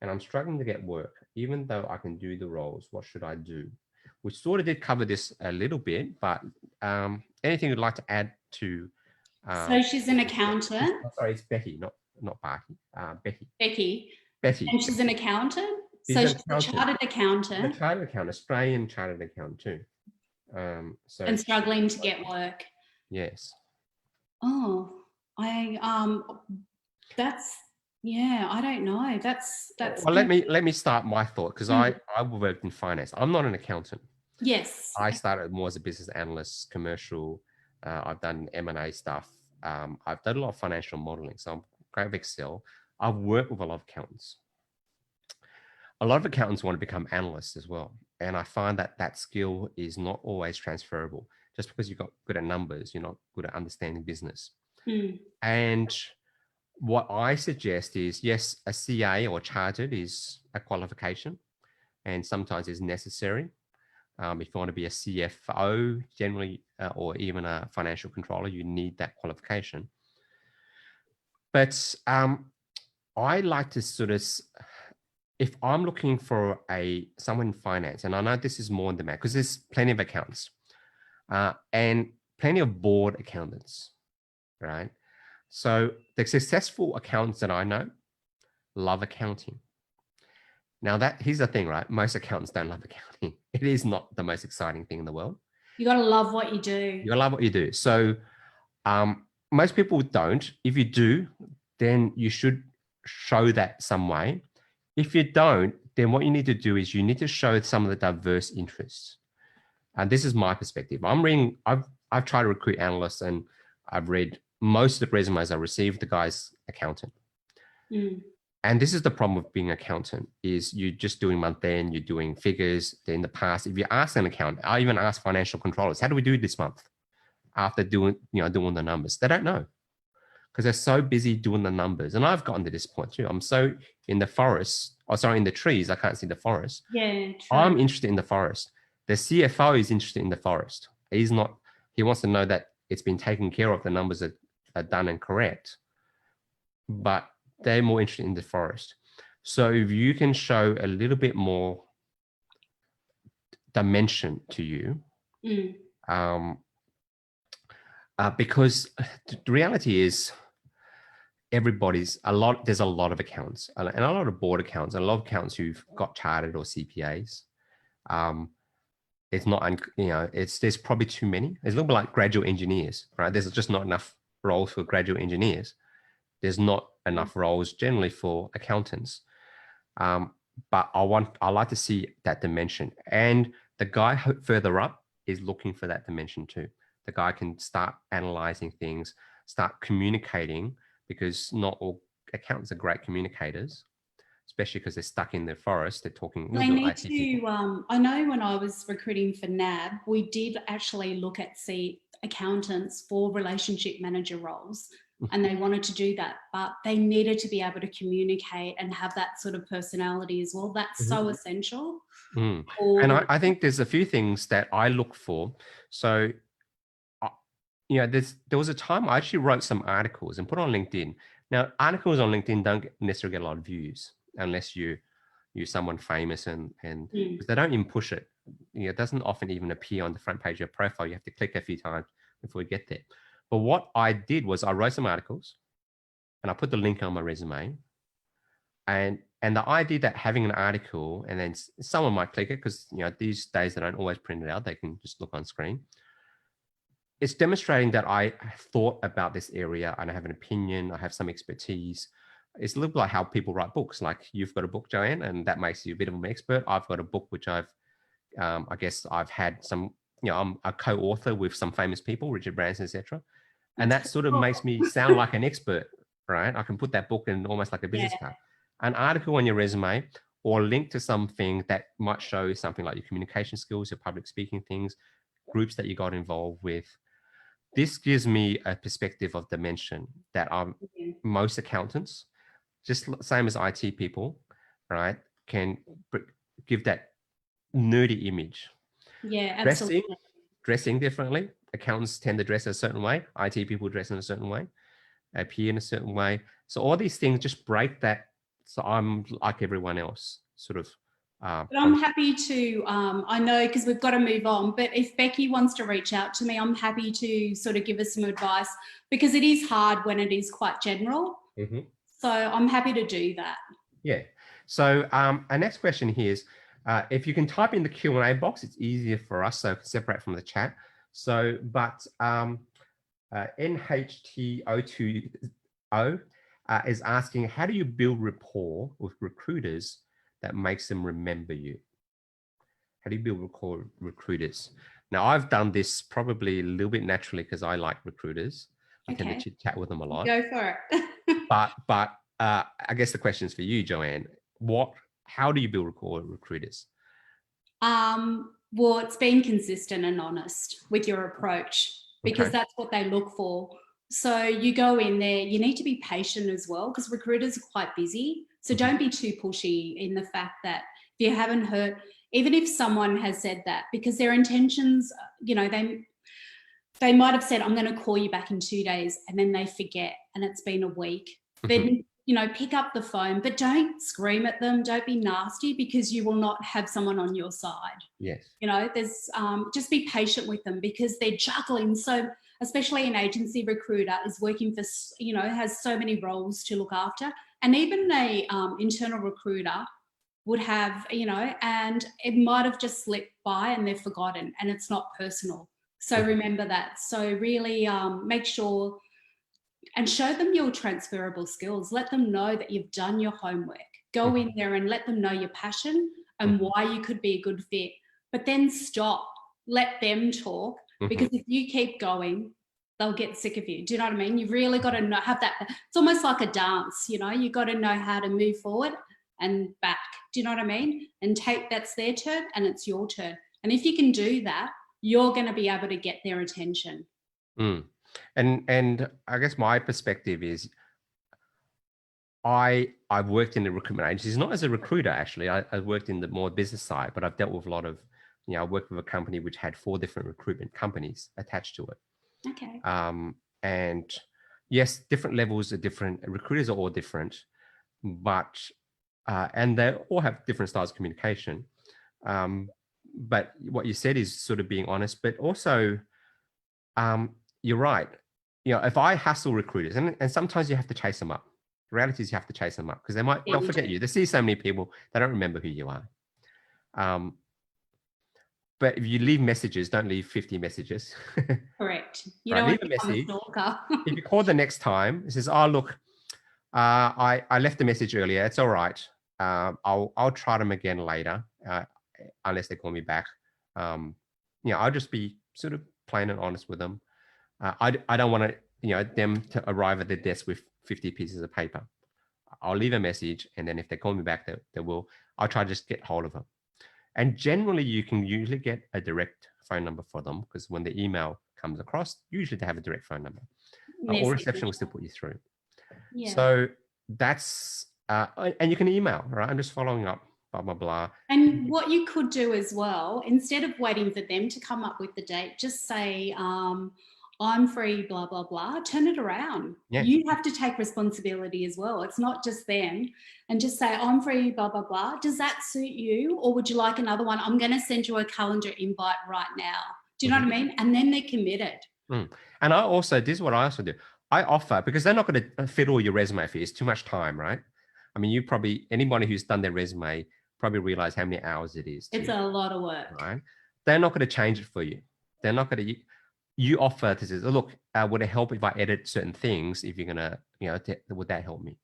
and I'm struggling to get work, even though I can do the roles. What should I do? We sort of did cover this a little bit, but anything you'd like to add to? So she's an accountant. Sorry, it's Betty, not Barty. Becky. Betty. And she's an accountant. She's a chartered accountant. A chartered accountant, Australian chartered accountant too. And struggling to get work. Yes. Oh, that's. Yeah, I don't know. That's. Well, let me start my thought, because I worked in finance. I'm not an accountant. Yes. I started more as a business analyst, commercial. I've done M&A stuff. I've done a lot of financial modeling, so I'm great with Excel. I've worked with a lot of accountants. A lot of accountants want to become analysts as well, and I find that skill is not always transferable. Just because you've got good at numbers, you're not good at understanding business. And what I suggest is, yes, a CA or chartered is a qualification, and sometimes is necessary. If you want to be a CFO generally, or even a financial controller, you need that qualification. But I like to sort of, if I'm looking for someone in finance, and I know this is more in demand because there's plenty of accountants and plenty of board accountants, right? So the successful accountants that I know love accounting. Now here's the thing, right? Most accountants don't love accounting. It is not the most exciting thing in the world. You got to love what you do. You got to love what you do. So most people don't. If you do, then you should show that some way. If you don't, then what you need to do is you need to show some of the diverse interests. And this is my perspective. I've tried to recruit analysts, and I've read most of the resumes I received, the guy's accountant. And this is the problem with being an accountant, is you're just doing month end, you're doing figures. In the past, if you ask an accountant, I even ask financial controllers, how do we do this month? After doing the numbers, they don't know, because they're so busy doing the numbers. And I've gotten to this point too. I'm so in the forest, in the trees, I can't see the forest. Yeah, true. I'm interested in the forest. The CFO is interested in the forest. He wants to know that it's been taken care of, the numbers are done and correct, but they're more interested in the forest. So if you can show a little bit more dimension to you, because the reality is there's a lot of accounts, and a lot of board accounts, and a lot of accountants who've got chartered or CPAs. it's not, there's probably too many. It's a little bit like graduate engineers, right? There's just not enough roles for graduate engineers. There's not enough roles generally for accountants. But I like to see that dimension. And the guy further up is looking for that dimension too. The guy can start analyzing things, start communicating, because not all accountants are great communicators, especially because they're stuck in the forest. They're talking a They little bit need like IT people. to, I know when I was recruiting for NAB, we did actually look at accountants for relationship manager roles, and they wanted to do that, but they needed to be able to communicate and have that sort of personality as well. That's so essential. And For I think there's a few things that I look for. So, there was a time I actually wrote some articles and put on LinkedIn. Now, articles on LinkedIn don't necessarily get a lot of views unless you're someone famous, and because they don't even push it. It doesn't often even appear on the front page of your profile. You have to click a few times before you get there. But what I did was I wrote some articles and I put the link on my resume. And the idea that having an article, and then someone might click it, because these days they don't always print it out, they can just look on screen. It's demonstrating that I thought about this area and I have an opinion, I have some expertise. It's a little bit like how people write books. Like, you've got a book, Joanne, and that makes you a bit of an expert. I've got a book which I guess I've had some, I'm a co-author with some famous people, Richard Branson, etc. And that sort of makes me sound like an expert, right? I can put that book in almost like a business card. An article on your resume, or link to something that might show something like your communication skills, your public speaking things, groups that you got involved with. This gives me a perspective of dimension that most accountants, just same as IT people, right, can give that nerdy image. Yeah, absolutely. Dressing differently. Accountants tend to dress a certain way. IT people dress in a certain way, appear in a certain way. So all these things just break that. So I'm like everyone else, sort of. But I'm happy to, I know, because we've got to move on, but if Becky wants to reach out to me, I'm happy to sort of give us some advice, because it is hard when it is quite general. So I'm happy to do that. Yeah. So our next question here is, if you can type in the Q&A box, it's easier for us, so separate from the chat. So, but NHT020 is asking, how do you build rapport with recruiters that makes them remember you? How do you build rapport with recruiters? Now, I've done this probably a little bit naturally because I like recruiters. I tend to chit chat with them a lot. Go for it. but I guess the question is for you, Joanne. How do you build rapport with recruiters? Well, it's being consistent and honest with your approach, because that's what they look for. So you go in there, you need to be patient as well, because recruiters are quite busy. So don't be too pushy in the fact that if you haven't heard, even if someone has said that, because their intentions, they might have said, I'm going to call you back in 2 days, and then they forget and it's been a week. Then, pick up the phone, but don't scream at them. Don't be nasty, because you will not have someone on your side. Yes. There's just be patient with them, because they're juggling. So especially an agency recruiter is working for, has so many roles to look after. And even a internal recruiter would have, and it might have just slipped by and they've forgotten, and it's not personal. So remember that. So really make sure and show them your transferable skills. Let them know that you've done your homework. Go in there and let them know your passion and why you could be a good fit. But then stop. Let them talk, because if you keep going, they'll get sick of you. Do you know what I mean? You've really got to have that. It's almost like a dance, you've got to know how to move forward and back. Do you know what I mean? And that's their turn and it's your turn. And if you can do that, you're going to be able to get their attention. And I guess my perspective is, I've worked in the recruitment agencies, not as a recruiter, actually. I worked in the more business side, but I've dealt with a lot of, I worked with a company which had 4 different recruitment companies attached to it. Okay. And yes, different levels are different. Recruiters are all different, but, and they all have different styles of communication. But what you said is sort of being honest, but also, you're right. If I hassle recruiters, and sometimes you have to chase them up. The reality is you have to chase them up, because they'll forget you. They see so many people, they don't remember who you are. But if you leave messages, don't leave 50 messages. Correct. You Right? don't Leave want a to become a message. stalker. If you call the next time, it says, "Oh, look, I left a message earlier. It's all right. I'll try them again later, unless they call me back." I'll just be sort of plain and honest with them. I don't want to, them to arrive at their desk with 50 pieces of paper. I'll leave a message, and then if they call me back, they will. I'll try to just get hold of them. And generally, you can usually get a direct phone number for them, because when the email comes across, usually they have a direct phone number, or reception will still put you through. Yeah. So that's, and you can email, right? I'm just following up, blah, blah, blah. And what you could do as well, instead of waiting for them to come up with the date, just say, I'm free, blah, blah, blah. Turn it around. Yeah. You have to take responsibility as well. It's not just them. And just say, I'm free, blah, blah, blah. Does that suit you? Or would you like another one? I'm going to send you a calendar invite right now. Do you know what I mean? And then they're committed. And this is what I also do. I offer, because they're not going to fiddle your resume for you. It's too much time, right? I mean, anybody who's done their resume probably realize how many hours it is. It's a lot of work. Right? They're not going to change it for you. They're not going to, you offer to say, look, would it help if I edit certain things? If you're going to, would that help me?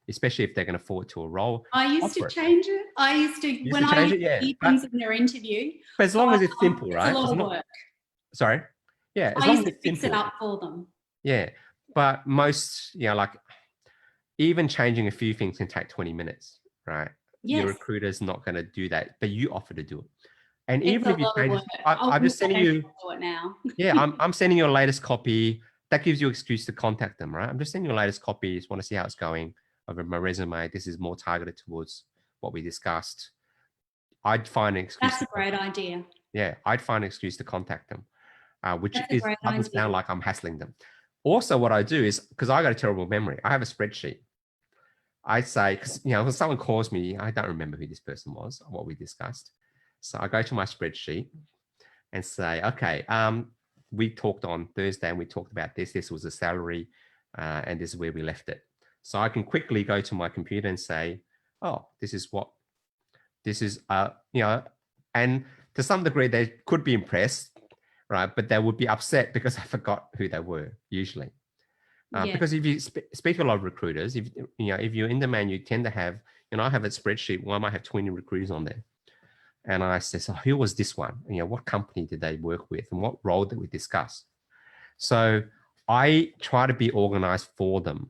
Especially if they're going to forward to a role. I used to change it. I used to when I used to hear things in their interview. But as long as it's simple, right? It's a lot of work. Sorry? Yeah. I used to fix it up for them. Yeah. But most, like even changing a few things can take 20 minutes, right? Yes. Your recruiter's not going to do that, but you offer to do it. And it's even if you change, I'm just sending you. Do it now. Yeah, I'm sending you a latest copy. That gives you an excuse to contact them, right? I'm just sending you a latest copy. Just want to see how it's going over my resume. This is more targeted towards what we discussed. I'd find an excuse. That's a great idea. Yeah, I'd find an excuse to contact them, which doesn't sound like I'm hassling them. Also, what I do is, because I got a terrible memory, I have a spreadsheet. I say, because when someone calls me, I don't remember who this person was or what we discussed. So I go to my spreadsheet and say, okay, we talked on Thursday and we talked about this. This was a salary, and this is where we left it. So I can quickly go to my computer and say, oh, this is, and to some degree they could be impressed, right? But they would be upset because I forgot who they were usually. Because if you speak to a lot of recruiters, if you're in demand, you tend to have, I have a spreadsheet where I might have 20 recruiters on there. And I say, so who was this one? What company did they work with and what role did we discuss? So I try to be organized for them.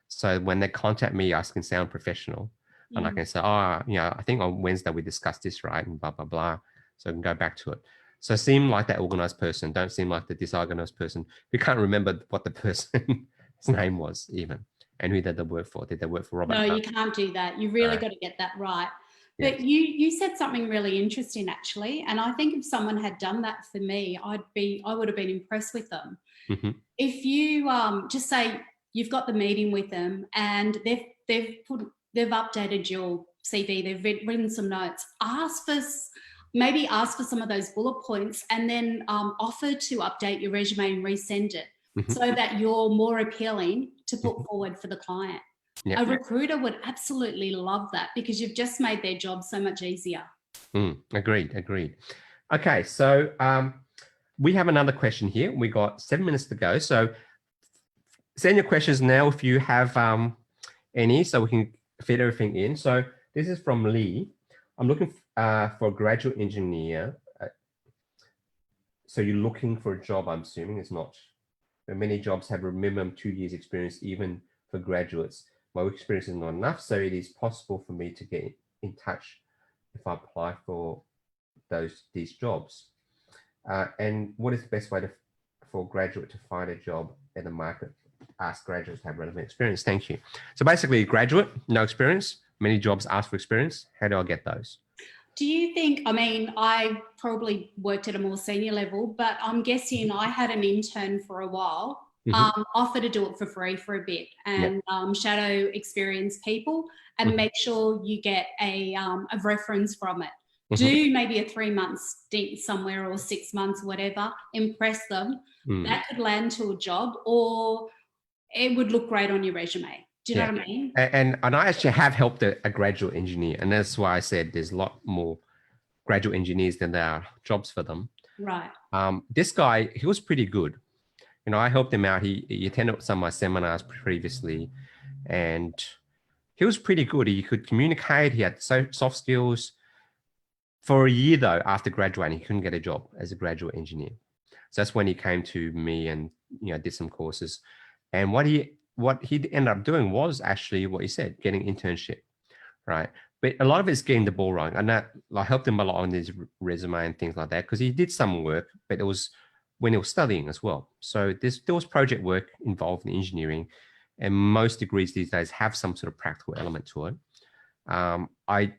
So when they contact me, I can sound professional. And I can say, I think on Wednesday we discussed this, right? And blah, blah, blah. So I can go back to it. So seem like that organized person. Don't seem like the disorganized person who can't remember what the person's name was even. And who did they work for? Did they work for Robert? No, you can't do that. You really got to get that right. But you said something really interesting, actually. And I think if someone had done that for me, I would have been impressed with them. Mm-hmm. If you just say you've got the meeting with them and they've updated your CV, they've written some notes, ask for some of those bullet points and then offer to update your resume and resend it so that you're more appealing to put forward for the client. Yep. A recruiter would absolutely love that because you've just made their job so much easier. Agreed. Okay, so we have another question here. We got 7 minutes to go. So send your questions now if you have any, so we can fit everything in. So this is from Lee. I'm looking for a graduate engineer. So you're looking for a job, I'm assuming. It's not. Many jobs have a minimum 2 years experience, even for graduates. My experience is not enough, so it is possible for me to get in touch if I apply for these jobs. And what is the best way for a graduate to find a job in the market? Ask graduates to have relevant experience. Thank you. So basically, a graduate, no experience. Many jobs ask for experience. How do I get those? Do you think, I probably worked at a more senior level, but I'm guessing I had an intern for a while, offer to do it for free for a bit and shadow experience people and make sure you get a reference from it. Do maybe a 3 month stint somewhere or 6 months, whatever, impress them. That could land to a job or it would look great on your resume. Do you know what I mean? And I actually have helped a graduate engineer, and that's why I said there's a lot more graduate engineers than there are jobs for them. Right. This guy, he was pretty good. You know, I helped him out. He attended some of my seminars previously, and he was pretty good. He could communicate. He had soft skills. For a year though, after graduating, he couldn't get a job as a graduate engineer. So that's when he came to me and, you know, did some courses. And what he ended up doing was actually what he said, getting internship, right? But a lot of it's getting the ball rolling. And that, I helped him a lot on his resume and things like that, because he did some work, but it was when he was studying as well. So there was project work involved in engineering, and most degrees these days have some sort of practical element to it. I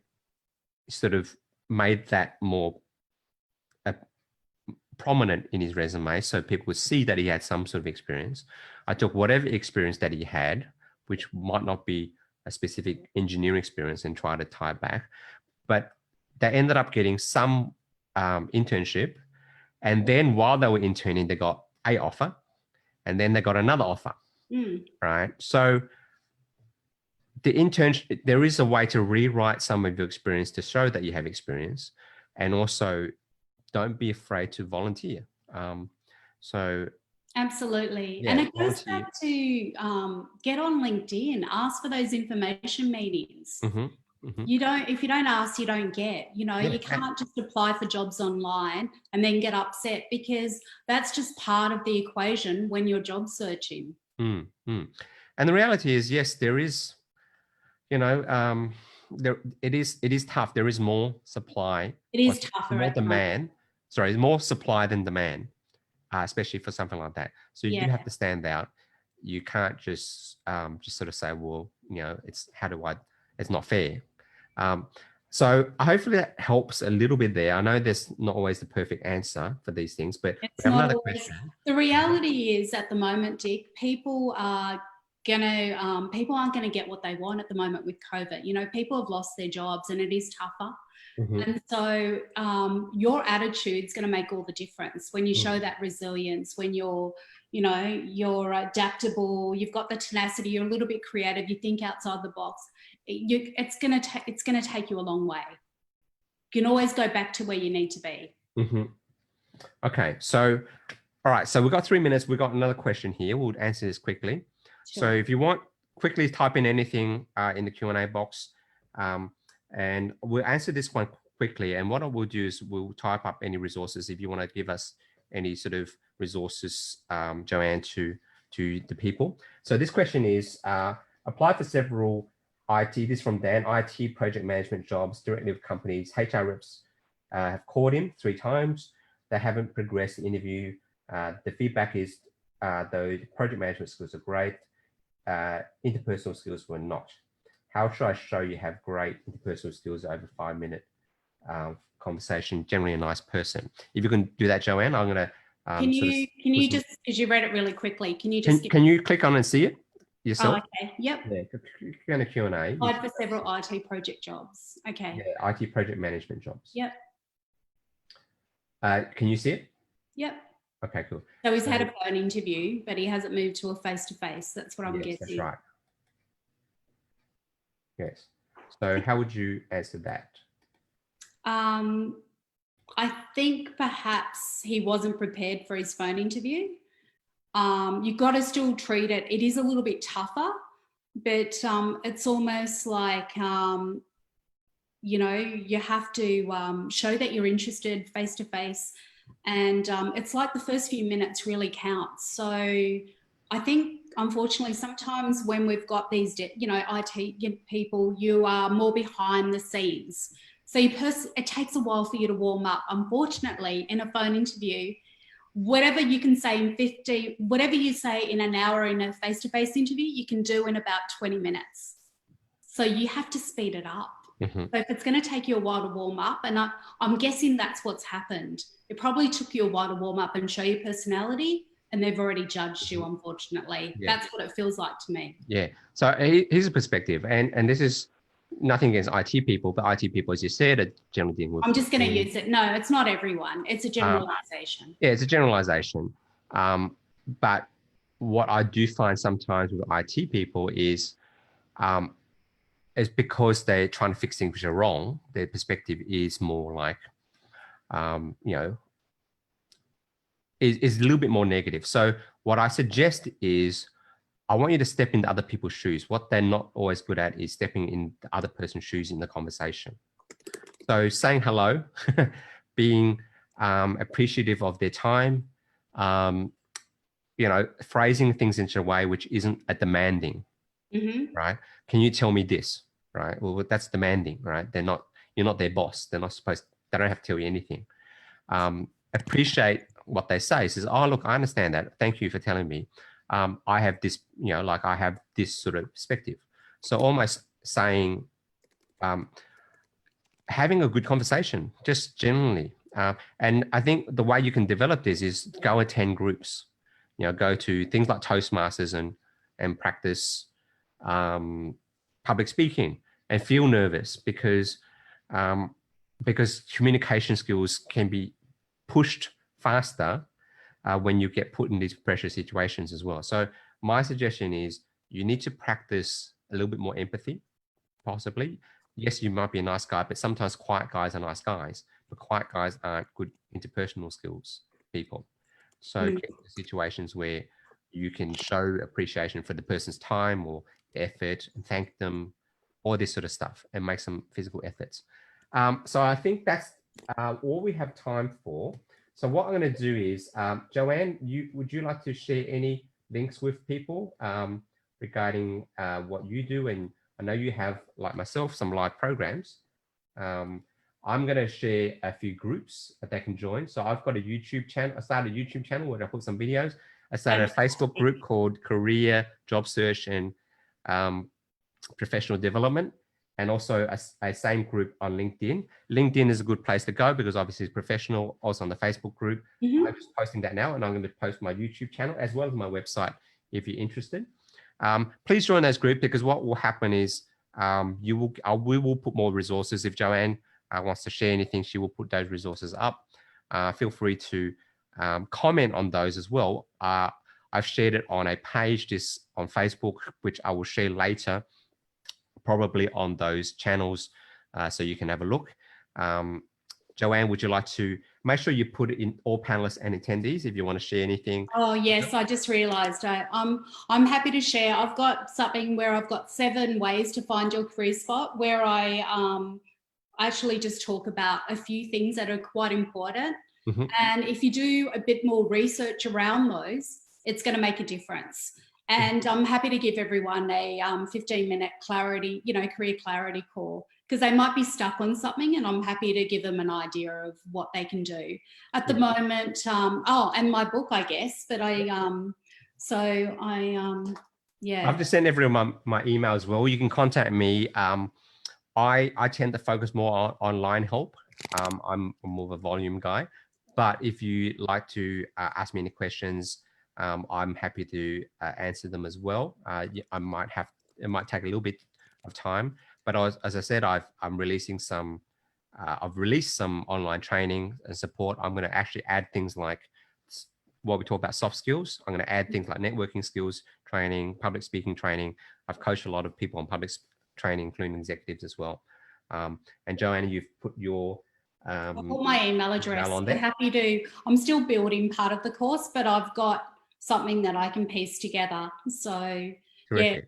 sort of made that more prominent in his resume so people would see that he had some sort of experience. I took whatever experience that he had, which might not be a specific engineering experience, and tried to tie it back. But they ended up getting some internship. And then while they were interning, they got an offer, and then they got another offer, right? So the internship, there is a way to rewrite some of your experience to show that you have experience, and also don't be afraid to volunteer. Absolutely. Yeah, and it goes volunteer. back to get on LinkedIn, ask for those information meetings. If you don't ask, you don't get. You know, you can't just apply for jobs online and then get upset, because that's just part of the equation when you're job searching. And the reality is, yes, there is, you know, it is tough. There is more supply. It is tougher. More demand. Sorry, more supply than demand, especially for something like that. So you do have to stand out. You can't just sort of say, well, you know, it's not fair. So hopefully that helps a little bit there. I know there's not always the perfect answer for these things, but we have another question. The reality is, at the moment, Dick, people aren't gonna get what they want at the moment with COVID. You know, people have lost their jobs, and it is tougher. And so your attitude's going to make all the difference when you show that resilience, when you're adaptable, you've got the tenacity, you're a little bit creative, you think outside the box. It's going to take you a long way. You can always go back to where you need to be. Okay, so all right, so we've got 3 minutes. We've got another question here. We'll answer this quickly. Sure. So if you want, quickly type in anything in the Q&A box. And we'll answer this one quickly. And what I will do is we'll type up any resources if you want to give us any sort of resources, Joanne, to the people. So this question is, apply for several IT, this is from Dan, IT project management jobs directly with companies. HR reps have called him 3 times. They haven't progressed the interview. The feedback is, though the project management skills are great, interpersonal skills were not. How should I show you have great interpersonal skills over 5-minute conversation? Generally a nice person. If you can do that, Joanne, I'm going to. Can you just, because you read it really quickly, can you just can you click on and see it yourself? Oh, okay. Yep. Yeah. Click on a Q&A. Applied for several IT project jobs. Okay. Yeah, IT project management jobs. Yep. Can you see it? Yep. Okay, cool. So he's had a phone interview, but he hasn't moved to a face-to-face. That's what I'm guessing. That's right. Yes. So how would you answer that? I think perhaps he wasn't prepared for his phone interview. You've got to still treat it. It is a little bit tougher, but it's almost like, you know, you have to show that you're interested face-to-face. And it's like the first few minutes really count. So I think, unfortunately, sometimes when we've got these, IT people, you are more behind the scenes. So it takes a while for you to warm up. Unfortunately, in a phone interview, whatever you can say whatever you say in an hour in a face-to-face interview, you can do in about 20 minutes. So you have to speed it up. So if it's going to take you a while to warm up, and I'm guessing that's what's happened. It probably took you a while to warm up and show your personality, and they've already judged you, unfortunately. Yeah. That's what it feels like to me. Yeah. So here's a perspective, and this is nothing against IT people, but IT people, as you said, are generally dealing with. I'm just going to use it. No, it's not everyone. It's a generalization. Yeah, it's a generalization. But what I do find sometimes with IT people is because they're trying to fix things which are wrong, their perspective is more like, you know, is a little bit more negative. So what I suggest is I want you to step into other people's shoes. What they're not always good at is stepping in the other person's shoes in the conversation. So saying hello, being appreciative of their time, you know, phrasing things in a way which isn't a demanding, right? Can you tell me this, right? Well, that's demanding, right? You're not their boss. They don't have to tell you anything. Appreciate what they say. Says, oh, look, I understand that. Thank you for telling me. I have this, you know, like I have this sort of perspective. So almost saying, having a good conversation, just generally. And I think the way you can develop this is go attend groups, you know, go to things like Toastmasters and practice public speaking and feel nervous because communication skills can be pushed faster when you get put in these pressure situations as well. So my suggestion is you need to practice a little bit more empathy, possibly. Yes, you might be a nice guy, but sometimes quiet guys are nice guys, but quiet guys aren't good interpersonal skills people. So get into situations where you can show appreciation for the person's time or effort and thank them, all this sort of stuff, and make some physical efforts. So I think that's all we have time for. So what I'm going to do is, Joanne, would you like to share any links with people regarding what you do? And I know you have, like myself, some live programs. I'm going to share a few groups that they can join. So I've got a YouTube channel. I started a YouTube channel where I put some videos. I started a Facebook group called Career, Job Search, and Professional Development, and also a same group on LinkedIn. LinkedIn is a good place to go because obviously it's professional. Also on the Facebook group, I'm just posting that now, and I'm going to post my YouTube channel as well as my website if you're interested. Please join those groups because what will happen is we will put more resources. If Joanne wants to share anything, she will put those resources up. Feel free to comment on those as well. I've shared it on a page on Facebook, which I will share later, probably on those channels, so you can have a look. Joanne, would you like to make sure you put it in all panelists and attendees if you want to share anything? Oh yes, I just realised I'm happy to share. I've got something where I've got 7 ways to find your career spot, where I actually just talk about a few things that are quite important. And if you do a bit more research around those, it's going to make a difference. And I'm happy to give everyone a 15-minute clarity, career clarity call, because they might be stuck on something, and I'm happy to give them an idea of what they can do. At the moment, and my book, I guess, but yeah. I've just sent everyone my email as well. You can contact me. I tend to focus more on online help. I'm more of a volume guy, but if you like to ask me any questions, I'm happy to answer them as well. It might take a little bit of time, but as I said, I'm releasing some. I've released some online training and support. I'm going to actually add things like what we talk about, soft skills. I'm going to add things like networking skills training, public speaking training. I've coached a lot of people on public training, including executives as well. And Joanna, you've put your I'll put my email address. on there. I'm happy to. I'm still building part of the course, but I've got something that I can piece together. So Terrific,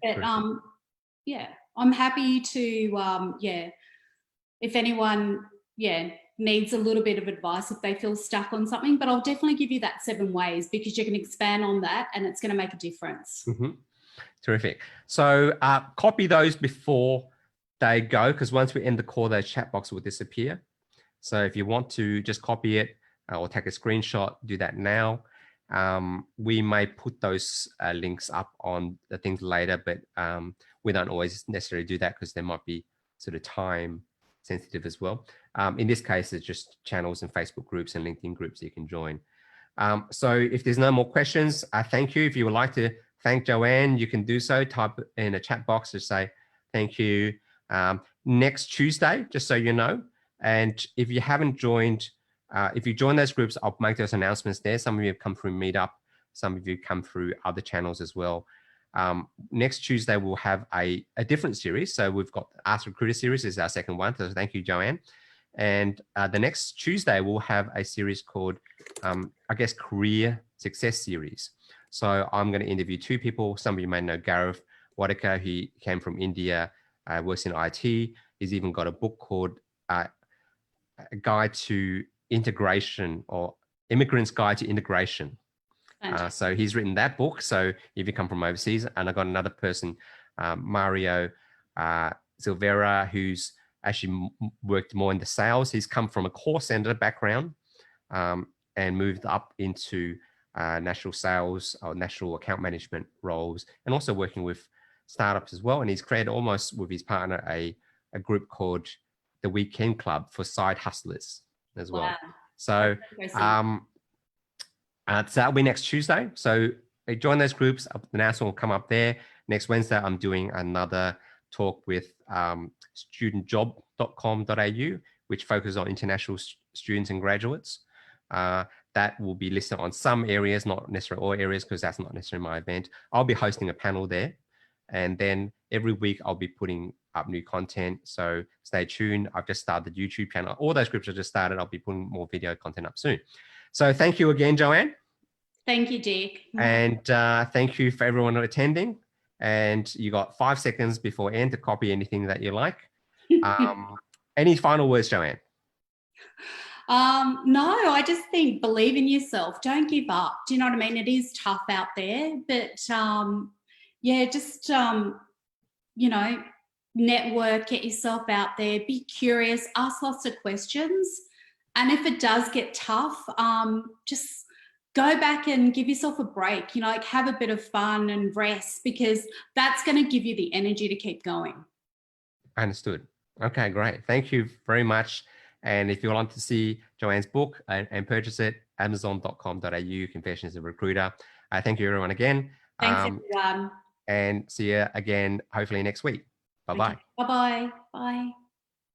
yeah, I'm happy to if anyone needs a little bit of advice if they feel stuck on something, but I'll definitely give you that 7 ways, because you can expand on that and it's going to make a difference. Terrific. So copy those before they go, because once we end the call, those chat boxes will disappear. So if you want to just copy it or take a screenshot, do that now. We may put those links up on the things later, but we don't always necessarily do that because there might be sort of time sensitive as well. In this case, it's just channels and Facebook groups and LinkedIn groups you can join. So if there's no more questions, I thank you. If you would like to thank Joanne, you can do so. Type in a chat box to say thank you. Next Tuesday, just so you know. And if you haven't joined, if you join those groups, I'll make those announcements there. Some of you have come through Meetup. Some of you come through other channels as well. Next Tuesday, we'll have a different series. So we've got the Ask Recruiter series. This is our second one. So thank you, Joanne. And the next Tuesday, we'll have a series called, I guess, Career Success Series. So I'm going to interview 2 people. Some of you may know Gareth Wadika. He came from India, works in IT. He's even got a book called A Guide to Integration, or Immigrant's Guide to Integration. So he's written that book. So if you come from overseas, and I got another person, Mario Silvera, who's actually worked more in the sales. He's come from a call center background and moved up into national sales or national account management roles, and also working with startups as well. And he's created, almost with his partner, a group called the Weekend Club for side hustlers as well. So so that'll be next Tuesday. So join those groups. The announcement will come up there. Next Wednesday, I'm doing another talk with studentjob.com.au, which focuses on international students and graduates. That will be listed on some areas, not necessarily all areas, because that's not necessarily my event. I'll be hosting a panel there. And then every week I'll be putting up new content. So stay tuned. I've just started the YouTube channel. All those groups I just started. I'll be putting more video content up soon. So thank you again, Joanne. Thank you, Dick. And thank you for everyone attending. And you got 5 seconds before end to copy anything that you like. Any final words, Joanne? No, I just think believe in yourself. Don't give up. Do you know what I mean? It is tough out there, but yeah, just, you know, network, get yourself out there, be curious, ask lots of questions. And if it does get tough, just go back and give yourself a break, you know, like have a bit of fun and rest, because that's going to give you the energy to keep going. Understood. Okay, great. Thank you very much. And if you want to see Joanne's book and purchase it, amazon.com.au, Confessions of a Recruiter. Thank you, everyone, again. Thanks, everyone. And see you again, hopefully next week. Bye-bye. Okay. Bye-bye. Bye.